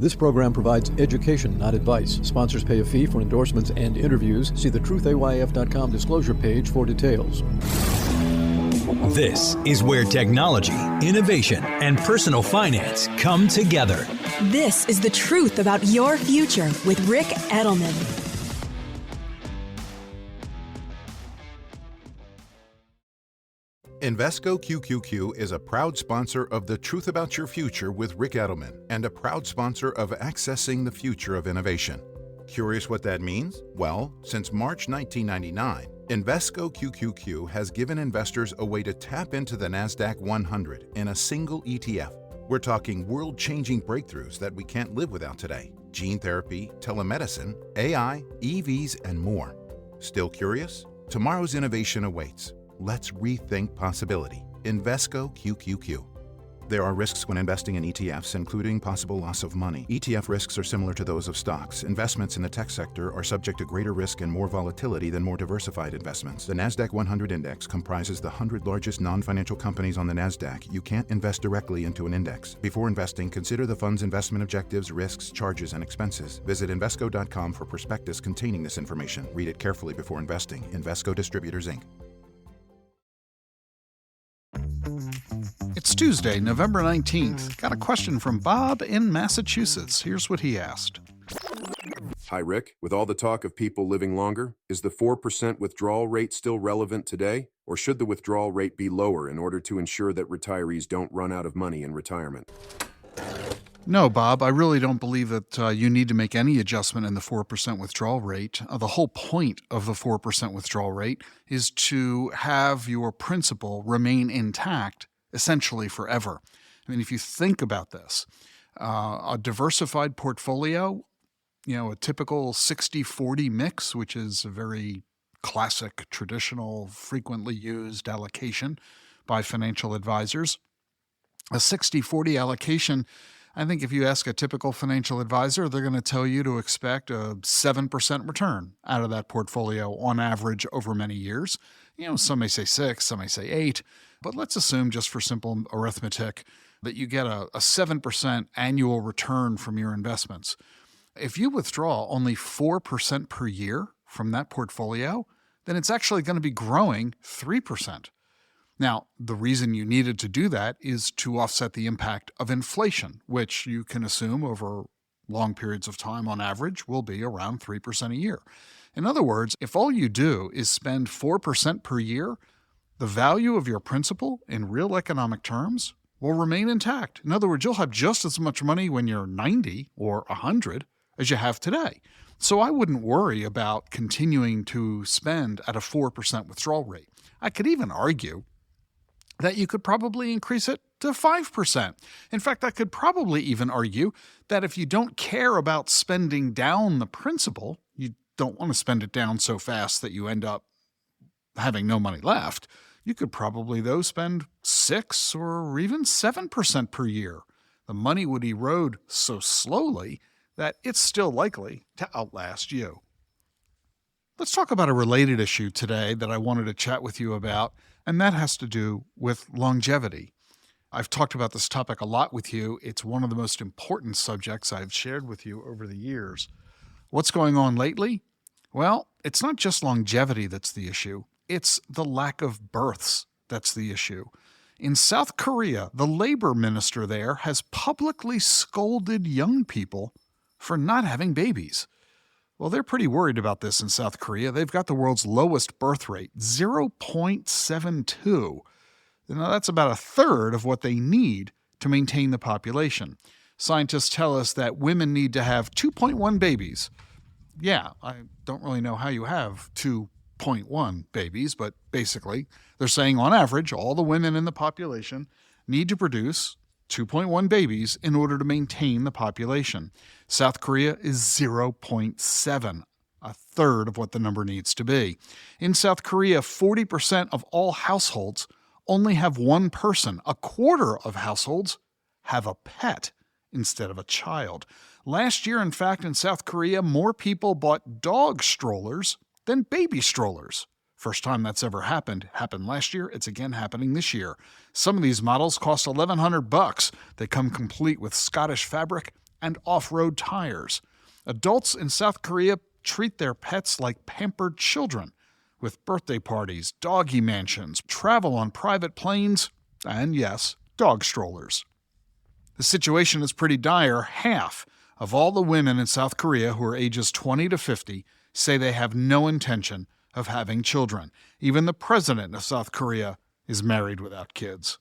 This program provides education, not advice. Sponsors pay a fee for endorsements and interviews. See the truthayf.com disclosure page for details. This is where technology, innovation, and personal finance come together. This is the truth about your future with Rick Edelman. Invesco QQQ is a proud sponsor of The Truth About Your Future with Rick Edelman and a proud sponsor of Accessing the Future of Innovation. Curious what that means? Well, since March 1999, Invesco QQQ has given investors a way to tap into the NASDAQ 100 in a single ETF. We're talking world-changing breakthroughs that we can't live without today. Gene therapy, telemedicine, AI, EVs, and more. Still curious? Tomorrow's innovation awaits. Let's rethink possibility. Invesco QQQ. There are risks when investing in ETFs, including possible loss of money. ETF risks are similar to those of stocks. Investments in the tech sector are subject to greater risk and more volatility than more diversified investments. The NASDAQ 100 index comprises the 100 largest non-financial companies on the NASDAQ. You can't invest directly into an index. Before investing, consider the fund's investment objectives, risks, charges, and expenses. Visit Invesco.com for prospectus containing this information. Read it carefully before investing. Invesco Distributors, Inc. It's Tuesday, November 19th. Got a question from Bob in Massachusetts. Here's what he asked. Hi, Rick. With all the talk of people living longer, is the 4% withdrawal rate still relevant today? Or should the withdrawal rate be lower in order to ensure that retirees don't run out of money in retirement? No, Bob, I really don't believe that you need to make any adjustment in the 4% withdrawal rate. The whole point of the 4% withdrawal rate is to have your principal remain intact essentially forever. I mean, if you think about this, a diversified portfolio, a typical 60-40 mix, which is a very classic, traditional, frequently used allocation by financial advisors. A 60-40 allocation, I think if you ask a typical financial advisor, they're going to tell you to expect a 7% return out of that portfolio on average over many years. Some may say 6, some may say 8, but let's assume just for simple arithmetic that you get a 7% annual return from your investments. If you withdraw only 4% per year from that portfolio, then it's actually going to be growing 3%. Now, the reason you needed to do that is to offset the impact of inflation, which you can assume over long periods of time on average will be around 3% a year. In other words, if all you do is spend 4% per year, the value of your principal in real economic terms will remain intact. In other words, you'll have just as much money when you're 90 or 100 as you have today. So I wouldn't worry about continuing to spend at a 4% withdrawal rate. I could even argue that you could probably increase it to 5%. In fact, I could probably even argue that if you don't care about spending down the principal, you don't want to spend it down so fast that you end up having no money left, you could probably, though, spend 6 or even 7% per year. The money would erode so slowly that it's still likely to outlast you. Let's talk about a related issue today that I wanted to chat with you about, and that has to do with longevity. I've talked about this topic a lot with you. It's one of the most important subjects I've shared with you over the years. What's going on lately? Well, it's not just longevity that's the issue. It's the lack of births that's the issue. In South Korea, the labor minister there has publicly scolded young people for not having babies. Well, they're pretty worried about this in South Korea. They've got the world's lowest birth rate, 0.72. Now, that's about a third of what they need to maintain the population. Scientists tell us that women need to have 2.1 babies. Yeah, I don't really know how you have 2.1 babies, but basically, they're saying on average, all the women in the population need to produce 2.1 babies in order to maintain the population. South Korea is 0.7, a third of what the number needs to be. In South Korea, 40% of all households only have one person. A quarter of households have a pet instead of a child. Last year, in fact, in South Korea, more people bought dog strollers than baby strollers. First time that's ever happened. Happened last year. It's again happening this year. Some of these models cost $1,100. They come complete with Scottish fabric and off-road tires. Adults in South Korea treat their pets like pampered children, with birthday parties, doggy mansions, travel on private planes, and yes, dog strollers. The situation is pretty dire. Half of all the women in South Korea who are ages 20 to 50 say they have no intention of having children. Even the president of South Korea is married without kids.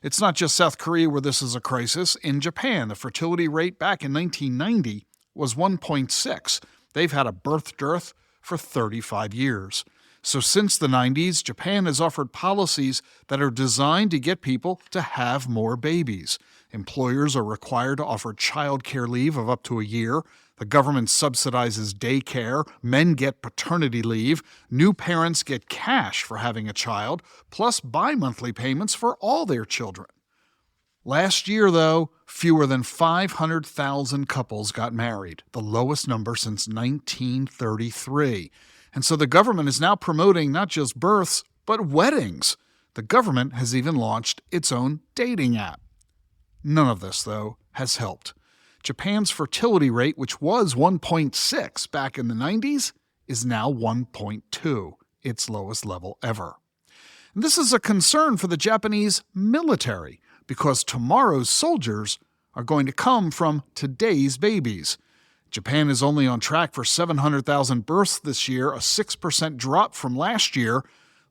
It's not just South Korea where this is a crisis. In Japan, the fertility rate back in 1990 was 1.6. They've had a birth dearth for 35 years. So since the 90s, Japan has offered policies that are designed to get people to have more babies. Employers are required to offer childcare leave of up to a year. The government subsidizes daycare. Men get paternity leave. New parents get cash for having a child, plus bi-monthly payments for all their children. Last year, though, fewer than 500,000 couples got married, the lowest number since 1933. And so the government is now promoting not just births, but weddings. The government has even launched its own dating app. None of this, though, has helped. Japan's fertility rate, which was 1.6 back in the 90s, is now 1.2, its lowest level ever. And this is a concern for the Japanese military, because tomorrow's soldiers are going to come from today's babies. Japan is only on track for 700,000 births this year, a 6% drop from last year,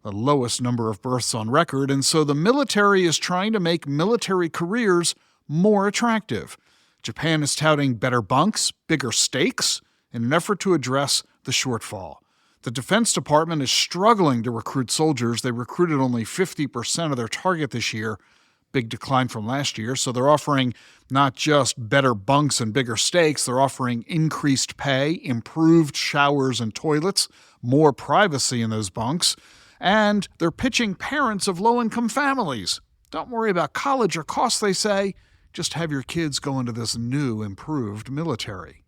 the lowest number of births on record, and so the military is trying to make military careers more attractive. Japan is touting better bunks, bigger stakes, in an effort to address the shortfall. The Defense Department is struggling to recruit soldiers. They recruited only 50% of their target this year, big decline from last year, so they're offering not just better bunks and bigger stakes, they're offering increased pay, improved showers and toilets, more privacy in those bunks, and they're pitching parents of low-income families. Don't worry about college or costs, they say. Just have your kids go into this new, improved military.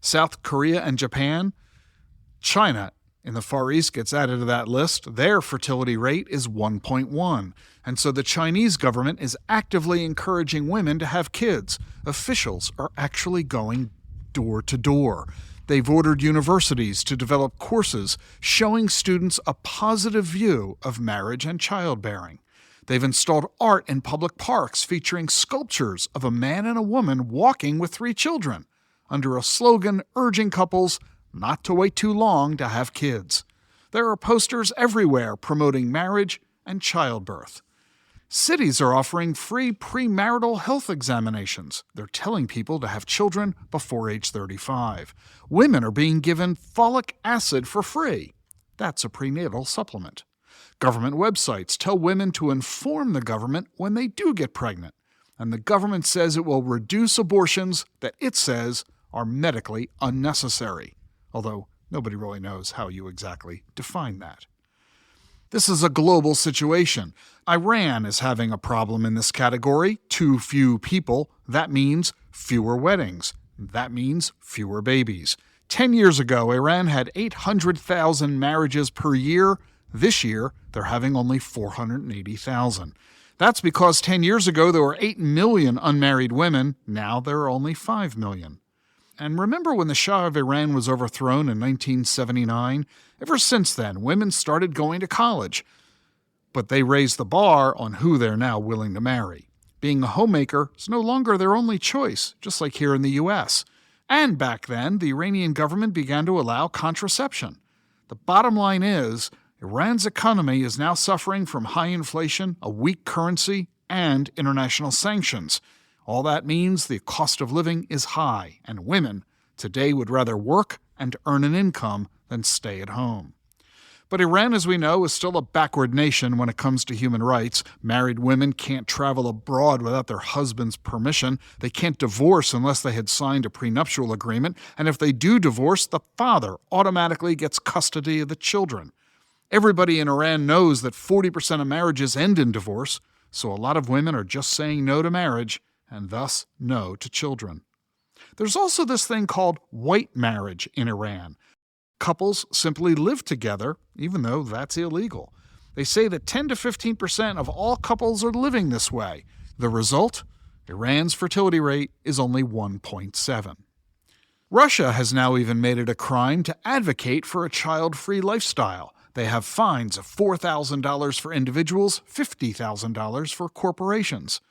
South Korea and Japan. China in the Far East gets added to that list. Their fertility rate is 1.1. And so the Chinese government is actively encouraging women to have kids. Officials are actually going door to door. They've ordered universities to develop courses showing students a positive view of marriage and childbearing. They've installed art in public parks featuring sculptures of a man and a woman walking with 3 children, under a slogan urging couples not to wait too long to have kids. There are posters everywhere promoting marriage and childbirth. Cities are offering free premarital health examinations. They're telling people to have children before age 35. Women are being given folic acid for free. That's a prenatal supplement. Government websites tell women to inform the government when they do get pregnant. And the government says it will reduce abortions that it says are medically unnecessary. Although nobody really knows how you exactly define that. This is a global situation. Iran is having a problem in this category. Too few people. That means fewer weddings. That means fewer babies. 10 years ago, Iran had 800,000 marriages per year. This year, they're having only 480,000. That's because 10 years ago, there were 8 million unmarried women. Now there are only 5 million. And remember when the Shah of Iran was overthrown in 1979? Ever since then, women started going to college. But they raised the bar on who they're now willing to marry. Being a homemaker is no longer their only choice, just like here in the U.S. And back then, the Iranian government began to allow contraception. The bottom line is, Iran's economy is now suffering from high inflation, a weak currency, and international sanctions. All that means the cost of living is high, and women today would rather work and earn an income than stay at home. But Iran, as we know, is still a backward nation when it comes to human rights. Married women can't travel abroad without their husband's permission. They can't divorce unless they had signed a prenuptial agreement. And if they do divorce, the father automatically gets custody of the children. Everybody in Iran knows that 40% of marriages end in divorce, so a lot of women are just saying no to marriage and thus no to children. There's also this thing called white marriage in Iran. Couples simply live together, even though that's illegal. They say that 10 to 15% of all couples are living this way. The result? Iran's fertility rate is only 1.7. Russia has now even made it a crime to advocate for a child-free lifestyle. They have fines of $4,000 for individuals, $50,000 for corporations.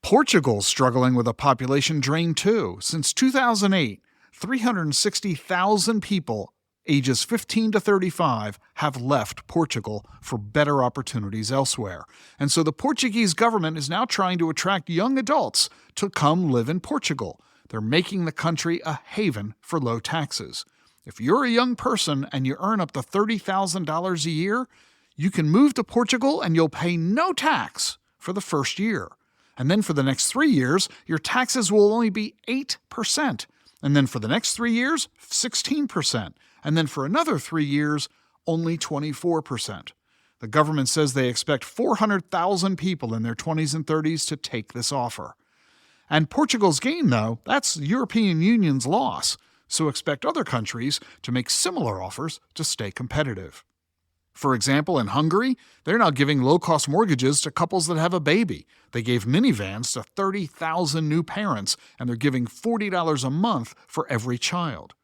Portugal's struggling with a population drain too. Since 2008, 360,000 people ages 15 to 35 have left Portugal for better opportunities elsewhere. And so the Portuguese government is now trying to attract young adults to come live in Portugal. They're making the country a haven for low taxes. If you're a young person and you earn up to $30,000 a year, you can move to Portugal and you'll pay no tax for the first year. And then for the next 3 years, your taxes will only be 8%. And then for the next 3 years, 16%. And then for another 3 years, only 24%. The government says they expect 400,000 people in their 20s and 30s to take this offer. And Portugal's gain, though, that's the European Union's loss. So expect other countries to make similar offers to stay competitive. For example, in Hungary, they're now giving low-cost mortgages to couples that have a baby. They gave minivans to 30,000 new parents, and they're giving $40 a month for every child.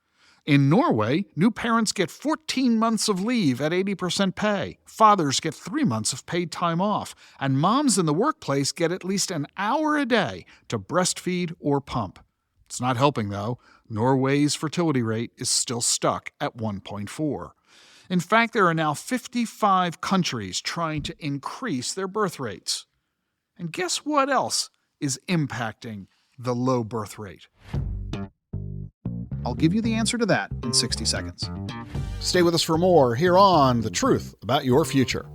In Norway, new parents get 14 months of leave at 80% pay. Fathers get 3 months of paid time off. And moms in the workplace get at least an hour a day to breastfeed or pump. It's not helping, though. Norway's fertility rate is still stuck at 1.4. In fact, there are now 55 countries trying to increase their birth rates. And guess what else is impacting the low birth rate? I'll give you the answer to that in 60 seconds. Stay with us for more here on The Truth About Your Future.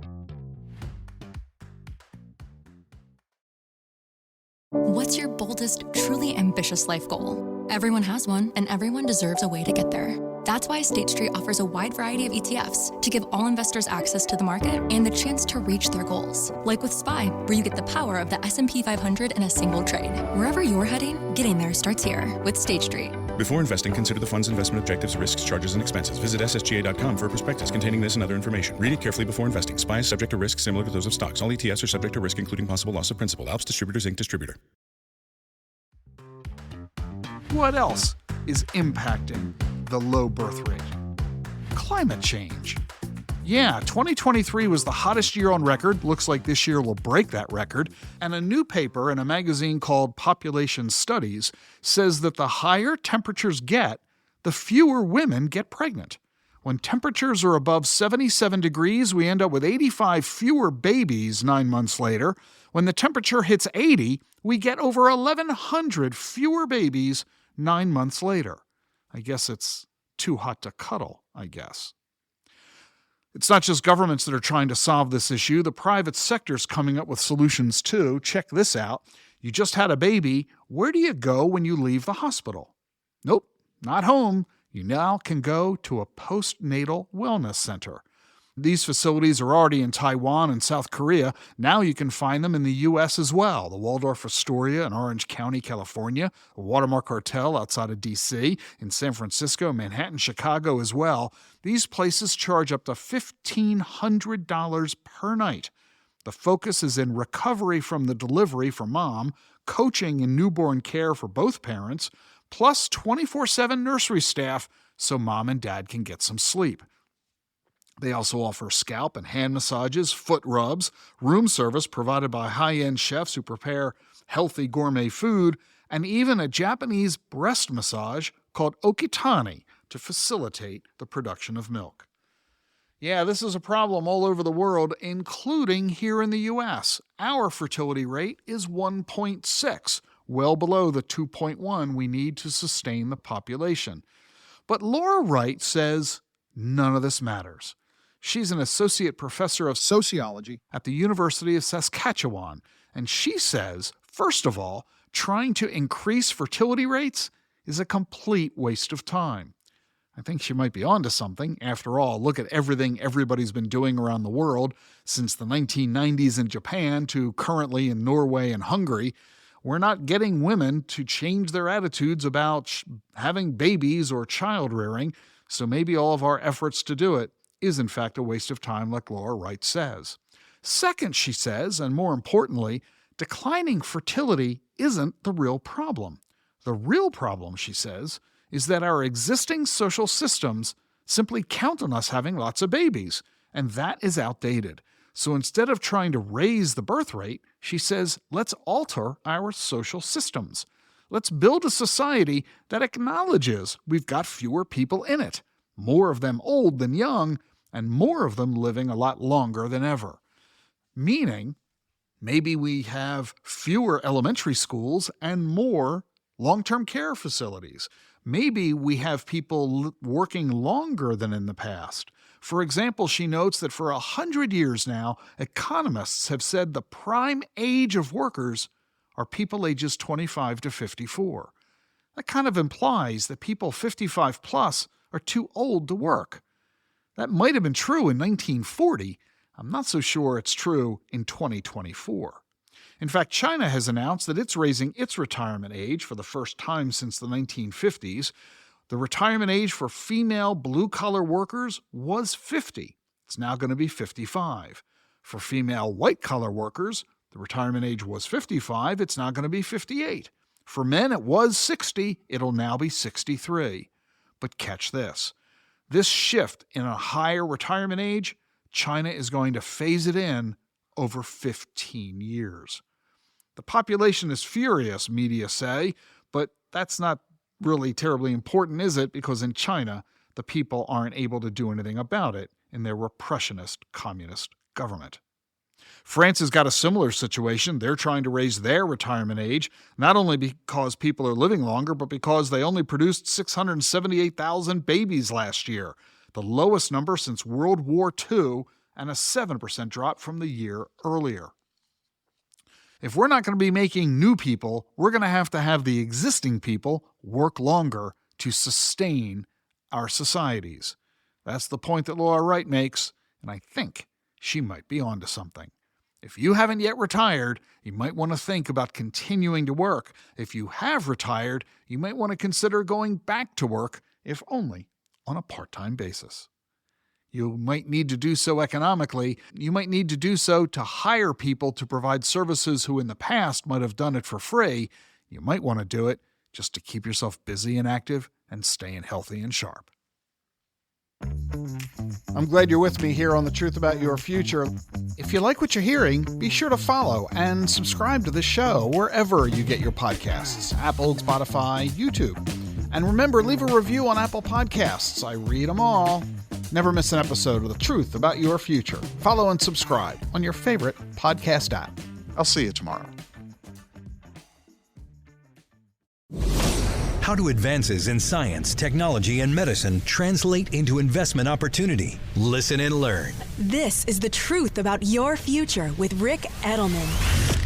What's your boldest, truly ambitious life goal? Everyone has one, and everyone deserves a way to get there. That's why State Street offers a wide variety of ETFs to give all investors access to the market and the chance to reach their goals. Like with SPY, where you get the power of the S&P 500 in a single trade. Wherever you're heading, getting there starts here with State Street. Before investing, consider the fund's investment objectives, risks, charges, and expenses. Visit ssga.com for a prospectus containing this and other information. Read it carefully before investing. SPY is subject to risks similar to those of stocks. All ETFs are subject to risk, including possible loss of principal. Alps Distributors, Inc. Distributor. What else is impacting the low birth rate? Climate change. Yeah, 2023 was the hottest year on record. Looks like this year will break that record. And a new paper in a magazine called Population Studies says that the higher temperatures get, the fewer women get pregnant. When temperatures are above 77 degrees, we end up with 85 fewer babies 9 months later. When the temperature hits 80, we get over 1,100 fewer babies 9 months later. I guess it's too hot to cuddle, I guess. It's not just governments that are trying to solve this issue. The private sector's coming up with solutions too. Check this out. You just had a baby. Where do you go when you leave the hospital? Nope, not home. You now can go to a postnatal wellness center. These facilities are already in Taiwan and South Korea. Now you can find them in the U.S. as well. The Waldorf Astoria in Orange County, California, the Watermark Hotel outside of D.C., in San Francisco, Manhattan, Chicago as well. These places charge up to $1,500 per night. The focus is in recovery from the delivery for mom, coaching in newborn care for both parents, plus 24/7 nursery staff so mom and dad can get some sleep. They also offer scalp and hand massages, foot rubs, room service provided by high-end chefs who prepare healthy gourmet food, and even a Japanese breast massage called okitani to facilitate the production of milk. Yeah, this is a problem all over the world, including here in the U.S. Our fertility rate is 1.6, well below the 2.1 we need to sustain the population. But Laura Wright says none of this matters. She's an associate professor of sociology at the University of Saskatchewan, and she says, first of all, trying to increase fertility rates is a complete waste of time. I think she might be onto something. After all, look at everything everybody's been doing around the world since the 1990s in Japan to currently in Norway and Hungary. We're not getting women to change their attitudes about having babies or child rearing, so maybe all of our efforts to do it is in fact a waste of time, like Laura Wright says. Second, she says, and more importantly, Declining fertility isn't the real problem. The real problem, she says, is that our existing social systems simply count on us having lots of babies, and that is outdated. So instead of trying to raise the birth rate, she says, let's alter our social systems. Let's build a society that acknowledges we've got fewer people in it, more of them old than young, and more of them living a lot longer than ever. Meaning, maybe we have fewer elementary schools and more long-term care facilities. Maybe we have people working longer than in the past. For example, she notes that for 100 years now, economists have said the prime age of workers are people ages 25 to 54. That kind of implies that people 55 plus are too old to work. That might have been true in 1940. I'm not so sure it's true in 2024. In fact, China has announced that it's raising its retirement age for the first time since the 1950s. The retirement age for female blue-collar workers was 50. It's now going to be 55. For female white-collar workers, the retirement age was 55. It's now going to be 58. For men, it was 60. It'll now be 63. But catch this. This shift in a higher retirement age, China is going to phase it in over 15 years. The population is furious, media say, but that's not really terribly important, is it? Because in China, the people aren't able to do anything about it in their repressionist communist government. France has got a similar situation. They're trying to raise their retirement age, not only because people are living longer, but because they only produced 678,000 babies last year, the lowest number since World War II, and a 7% drop from the year earlier. If we're not going to be making new people, we're going to have the existing people work longer to sustain our societies. That's the point that Laura Wright makes, and I think she might be onto something. If you haven't yet retired, you might want to think about continuing to work. If you have retired, you might want to consider going back to work, if only on a part-time basis. You might need to do so economically. You might need to do so to hire people to provide services who in the past might have done it for free. You might want to do it just to keep yourself busy and active and staying healthy and sharp. I'm glad you're with me here on The Truth About Your Future. If you like what you're hearing, be sure to follow and subscribe to the show wherever you get your podcasts, Apple, Spotify, YouTube. And remember, leave a review on Apple Podcasts. I read them all. Never miss an episode of The Truth About Your Future. Follow and subscribe on your favorite podcast app. I'll see you tomorrow. How do advances in science, technology, and medicine translate into investment opportunity? Listen and learn. This is The Truth About Your Future with Rick Edelman.